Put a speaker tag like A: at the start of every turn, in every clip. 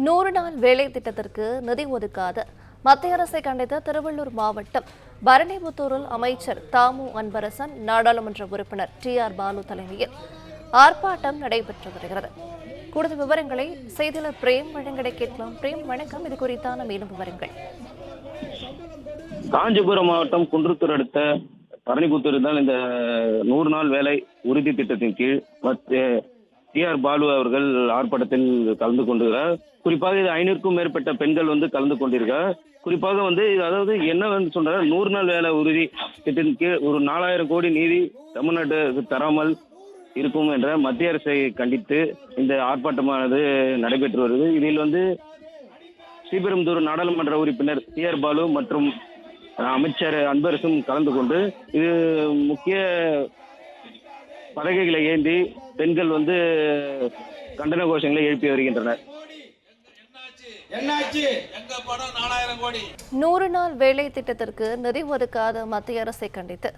A: 100 நாள் வேலை திட்டத்திற்கு நிதி ஒதுக்காத மத்திய அரசை கண்டித்த திருவள்ளூர் மாவட்டம் பரணிபுத்தூரில் அமைச்சர் தாமு அன்பரசன், நாடாளுமன்ற உறுப்பினர் TR பாலு தலைமையில் ஆர்ப்பாட்டம் நடைபெற்று வருகிறது. கூடுதல் விவரங்களை செய்தியாளர் பிரேம் வழங்கிட கேட்கலாம். பிரேம், வணக்கம். இது குறித்தான மேலும் விவரங்கள்.
B: காஞ்சிபுரம் மாவட்டம் குன்றத்தூர் அடுத்த பரணிபுத்தூரில் தான் இந்த 100 நாள் வேலை உறுதி திட்டத்தின் கீழ் TR பாலு அவர்கள் ஆர்ப்பாட்டத்தில் கலந்து கொண்டிருக்கிறார். குறிப்பாக இது 500க்கும் மேற்பட்ட பெண்கள் கலந்து கொண்டிருக்கார். குறிப்பாக அதாவது என்ன சொல்றாரு, 100 நாள் வேலை உறுதி திட்டத்தின் கீழ் ஒரு 4000 கோடி நிதி தமிழ்நாட்டுக்கு தராமல் இருக்கும் என்ற மத்திய அரசை கண்டித்து இந்த ஆர்ப்பாட்டமானது நடைபெற்று வருது. இதில் ஸ்ரீபெரும்புதூர் நாடாளுமன்ற உறுப்பினர் TR பாலு மற்றும் அமைச்சர் அன்பரசும் கலந்து கொண்டு இது முக்கிய பலகைகளை ஏந்தி பெண்கள் கண்டன கோஷங்களை எழுப்பி வருகின்றனர்.
A: 100 நாள் வேலை திட்டத்திற்கு நிதி ஒதுக்காத மத்திய அரசை கண்டித்து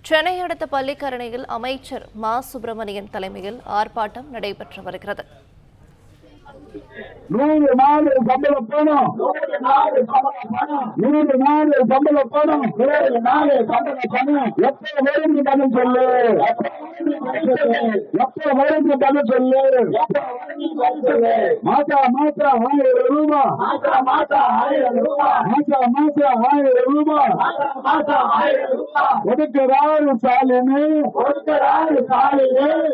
A: சென்னை அடுத்த பள்ளிக்கரணையில் அமைச்சர் மா சுப்பிரமணியன் தலைமையில் ஆர்ப்பாட்டம் நடைபெற்று வருகிறது.
C: 100 நாள் சம்பள பணம், 100 நாள் சம்பள பணம், 100 நாள் சம்பள பணம் எப்ப வரும்னு பதில் சொல்லு, எப்ப வரும்னு பதில் சொல்லு. மாசா 1000 ரூபாய், மாசா 1000 ரூபாய் ஒதுக்குறாரு ஸ்டாலினு,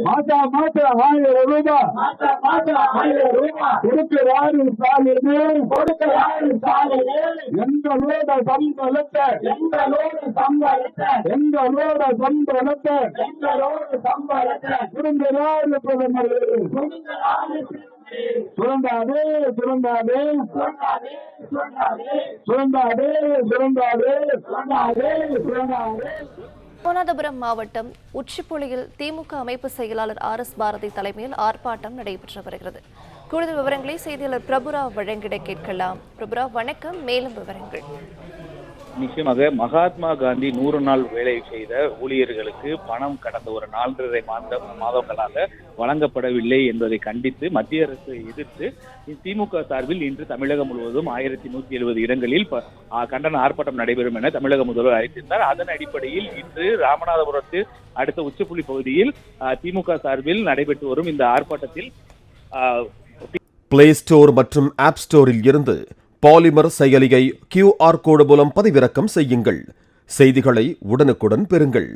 C: மாசா 1000 ரூபாய் கொடுக்கிறாரு ஸ்டாலினு. எங்களோட சம்பளத்தை சுரண்டாரு பிரதமர். சுரண்டாதே சுரண்டாதே சுரண்டாதே சுரண்டாதே சுரண்டாதே.
A: ராமநாதபுரம் மாவட்டம் உச்சிப்புலியில் திமுக அமைப்பு செயலாளர் RS பாரதி தலைமையில் ஆர்ப்பாட்டம் நடைபெற்று வருகிறது. கூடுதல் விவரங்களை செய்தியாளர் பிரபுராவ் வழங்கிட கேட்கலாம். பிரபுராவ், வணக்கம். மேலும் விவரங்கள்.
D: நிச்சயமாக மகாத்மா காந்தி 100 நாள் வேலை செய்த ஊழியர்களுக்கு பணம் கடந்த ஒரு 4.5 மாதங்களாக வழங்கப்படவில்லை என்பதை கண்டித்து மத்திய அரசை எதிர்த்து திமுக சார்பில் இன்று தமிழகம் முழுவதும் 1170 இடங்களில் கண்டன ஆர்ப்பாட்டம் நடைபெறும் என தமிழக முதல்வர் அறிவித்திருந்தார். அதன் அடிப்படையில் இன்று ராமநாதபுரத்து அடுத்த உச்சிப்புலி பகுதியில் திமுக சார்பில் நடைபெற்று வரும் இந்த ஆர்ப்பாட்டத்தில்
E: பிளே ஸ்டோர் மற்றும் ஆப் ஸ்டோரில் இருந்து பாலிமர் செயலியை QR கோடு மூலம் பதிவிறக்கம் செய்யுங்கள். செய்திகளை உடனுக்குடன் பெறுங்கள்.